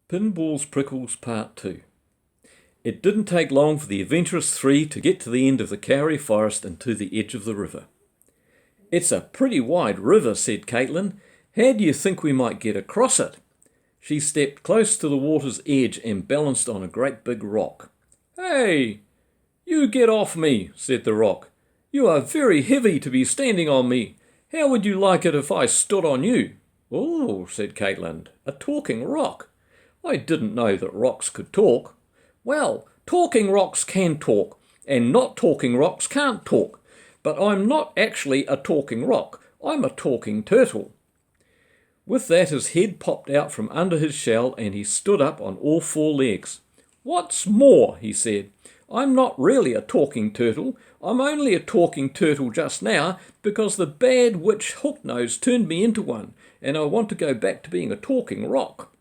Pinball's Prickles Part 2. It didn't take long for the adventurous three to get to the end of the Kauai forest and to the edge of the river. "It's a pretty wide river," said Katelyn. "How do you think we might get across it?" She stepped close to the water's edge and balanced on a great big rock. "Hey, you get off me," said the rock. "You are very heavy to be standing on me. How would you like it if I stood on you?" "Oh," said Katelyn, "a talking rock. I didn't know that rocks could talk." "Well, talking rocks can talk, and not talking rocks can't talk. But I'm not actually a talking rock. I'm a talking turtle." With that, his head popped out from under his shell and he stood up on all four legs. "What's more," he said, "I'm not really a talking turtle. I'm only a talking turtle just now because the bad witch Hooknose turned me into one, and I want to go back to being a talking rock."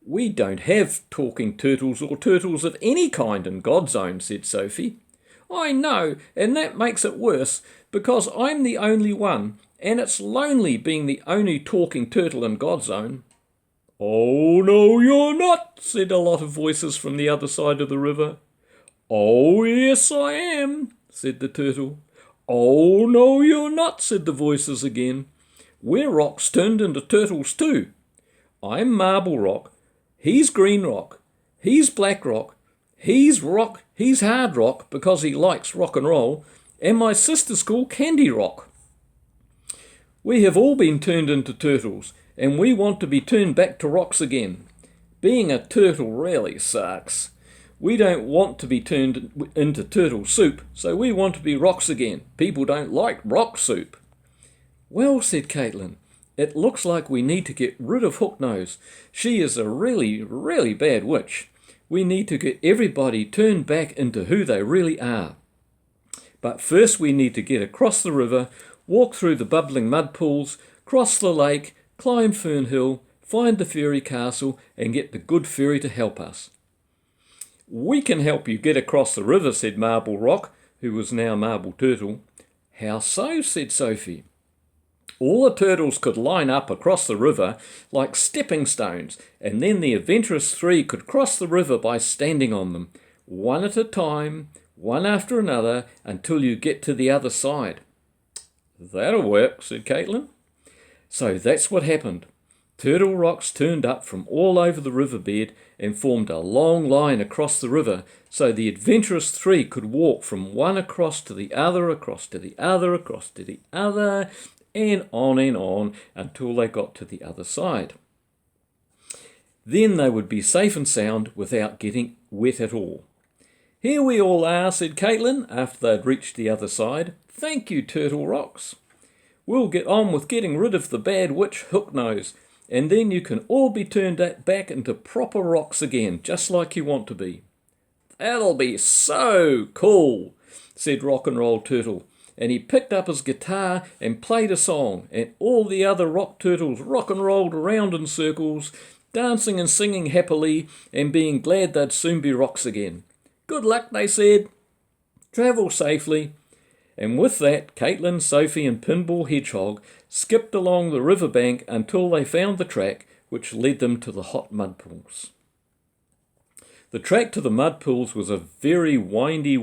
"We don't have talking turtles or turtles of any kind in God's own," said Sophie. "I know, and that makes it worse, because I'm the only one, and it's lonely being the only talking turtle in God's own." "Oh, no, you're not," said a lot of voices from the other side of the river. "Oh, yes, I am," said the turtle. "Oh, no, you're not," said the voices again. "We're rocks turned into turtles too. I'm Marble Rock. He's Green Rock. He's Black Rock. He's Hard Rock because he likes rock and roll. And my sister's called Candy Rock. We have all been turned into turtles, and we want to be turned back to rocks again. Being a turtle really sucks. We don't want to be turned into turtle soup, so we want to be rocks again. People don't like rock soup." "Well," said Katelyn, "it looks like we need to get rid of Hooknose. She is a really, really bad witch. We need to get everybody turned back into who they really are. But first we need to get across the river, walk through the bubbling mud pools, cross the lake, climb Fern Hill, find the fairy castle, and get the good fairy to help us." "We can help you get across the river," said Marble Rock, who was now Marble Turtle. "How so?" said Sophie. "All the turtles could line up across the river like stepping stones, and then the adventurous three could cross the river by standing on them, one at a time, one after another, until you get to the other side." "That'll work," said Katelyn. So that's what happened. Turtle rocks turned up from all over the riverbed and formed a long line across the river, so the adventurous three could walk from one across to the other, across to the other, across to the other, and on until they got to the other side. Then they would be safe and sound without getting wet at all. "Here we all are," said Katelyn after they'd reached the other side. "Thank you, Turtle Rocks. We'll get on with getting rid of the bad witch Hooknose, and then you can all be turned back into proper rocks again, just like you want to be." "That'll be so cool," said Rock and Roll Turtle, and he picked up his guitar and played a song, and all the other rock turtles rock and rolled around in circles, dancing and singing happily and being glad they'd soon be rocks again. "Good luck," they said. "Travel safely." And with that, Katelyn, Sophie and Pinball Hedgehog skipped along the riverbank until they found the track which led them to the hot mud pools. The track to the mud pools was a very windy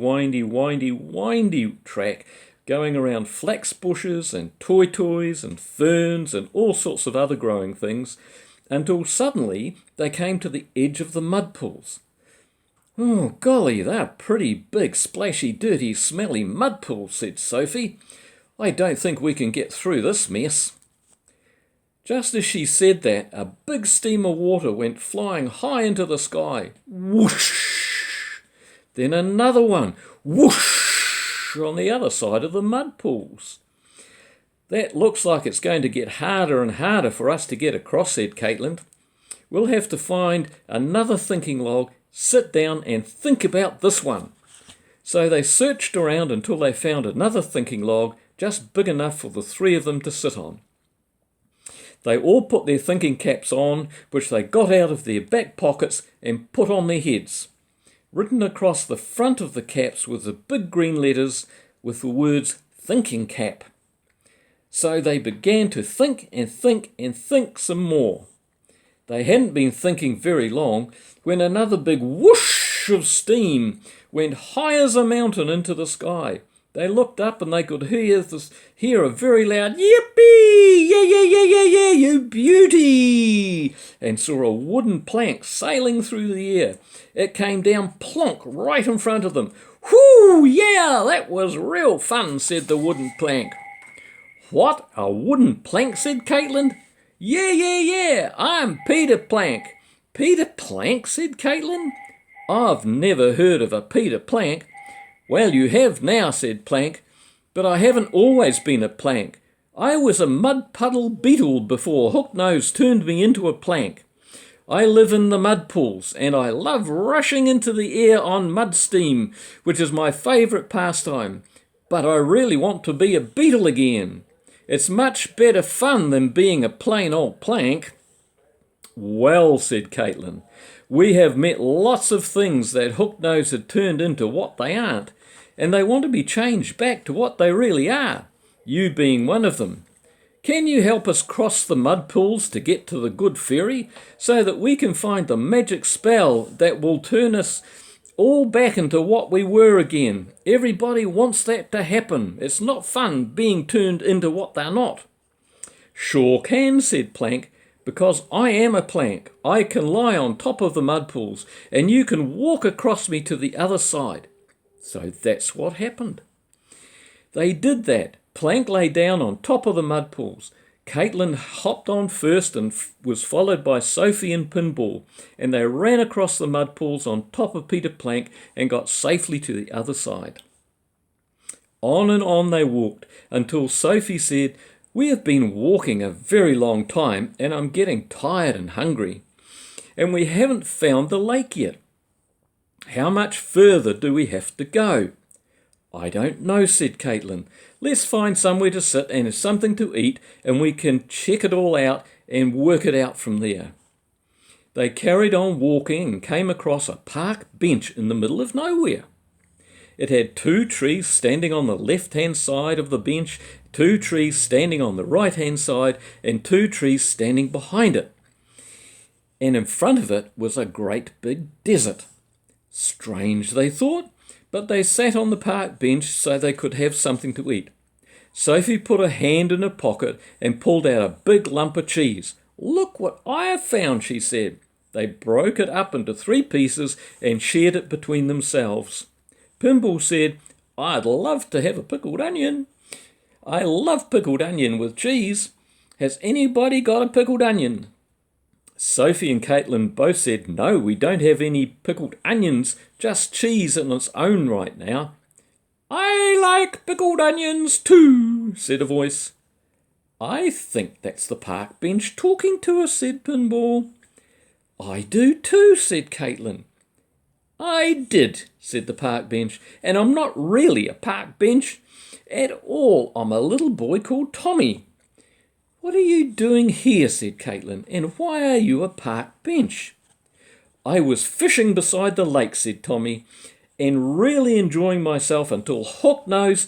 track going around flax bushes and toys and ferns and all sorts of other growing things, until suddenly they came to the edge of the mud pools. "Oh, golly, they're pretty big, splashy, dirty, smelly mud pools," said Sophie. "I don't think we can get through this mess." Just as she said that, a big stream of water went flying high into the sky. Whoosh! Then another one. Whoosh! On the other side of the mud pools. "That looks like it's going to get harder and harder for us to get across," said Katelyn. "We'll have to find another thinking log, sit down and think about this one." So they searched around until they found another thinking log just big enough for the three of them to sit on. They all put their thinking caps on, which they got out of their back pockets and put on their heads. Written across the front of the caps was the big green letters with the words "Thinking Cap." So they began to think and think and think some more. They hadn't been thinking very long when another big whoosh of steam went high as a mountain into the sky. They looked up and they could hear a very loud yippee, yeah, yeah, yeah, yeah, yeah, you beauty, and saw a wooden plank sailing through the air. It came down plonk right in front of them. Whoo, yeah, that was real fun, said the wooden plank. What, a wooden plank, said Katelyn. Yeah, yeah, yeah, I'm Peter Plank. Peter Plank, said Katelyn. I've never heard of a Peter Plank. Well, you have now, said Plank, but I haven't always been a plank. I was a mud puddle beetle before Hooknose turned me into a plank. I live in the mud pools, and I love rushing into the air on mud steam, which is my favourite pastime. But I really want to be a beetle again. It's much better fun than being a plain old plank. Well, said Katelyn, we have met lots of things that Hooknose had turned into what they aren't, and they want to be changed back to what they really are, you being one of them. Can you help us cross the mud pools to get to the good fairy so that we can find the magic spell that will turn us all back into what we were again? Everybody wants that to happen. It's not fun being turned into what they're not. Sure can, said Plank, because I am a plank. I can lie on top of the mud pools, and you can walk across me to the other side. So that's what happened. They did that. Plank lay down on top of the mud pools. Katelyn hopped on first and was followed by Sophie and Pinball, and they ran across the mud pools on top of Peter Plank and got safely to the other side. On and on they walked until Sophie said, "We have been walking a very long time and I'm getting tired and hungry, and we haven't found the lake yet. How much further do we have to go?" "I don't know," said Katelyn. "Let's find somewhere to sit and something to eat, and we can check it all out and work it out from there." They carried on walking and came across a park bench in the middle of nowhere. It had 2 trees standing on the left-hand side of the bench, 2 trees standing on the right-hand side, and 2 trees standing behind it. And in front of it was a great big desert. Strange, they thought, but they sat on the park bench so they could have something to eat. Sophie put her hand in her pocket and pulled out a big lump of cheese. "Look what I have found," she said. They broke it up into 3 pieces and shared it between themselves. Pinball said, "I'd love to have a pickled onion. I love pickled onion with cheese. Has anybody got a pickled onion?" Sophie and Katelyn both said, "No, we don't have any pickled onions, just cheese in its own right now." "I like pickled onions too," said a voice. "I think that's the park bench talking to us," said Pinball. "I do too," said Katelyn. "I did," said the park bench, "and I'm not really a park bench at all. I'm a little boy called Tommy." "What are you doing here?" said Katelyn, "and why are you a park bench?" "I was fishing beside the lake," said Tommy, "and really enjoying myself until Hooknose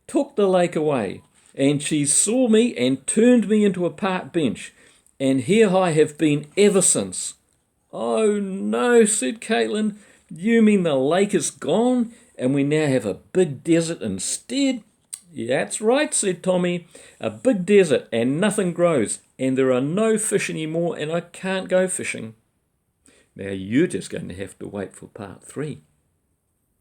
took the lake away, and she saw me and turned me into a park bench, and here I have been ever since." "Oh no," said Katelyn, "you mean the lake is gone and we now have a big desert instead?" "That's right," said Tommy, "a big desert and nothing grows, and there are no fish anymore, and I can't go fishing." Now you're just going to have to wait for part 3.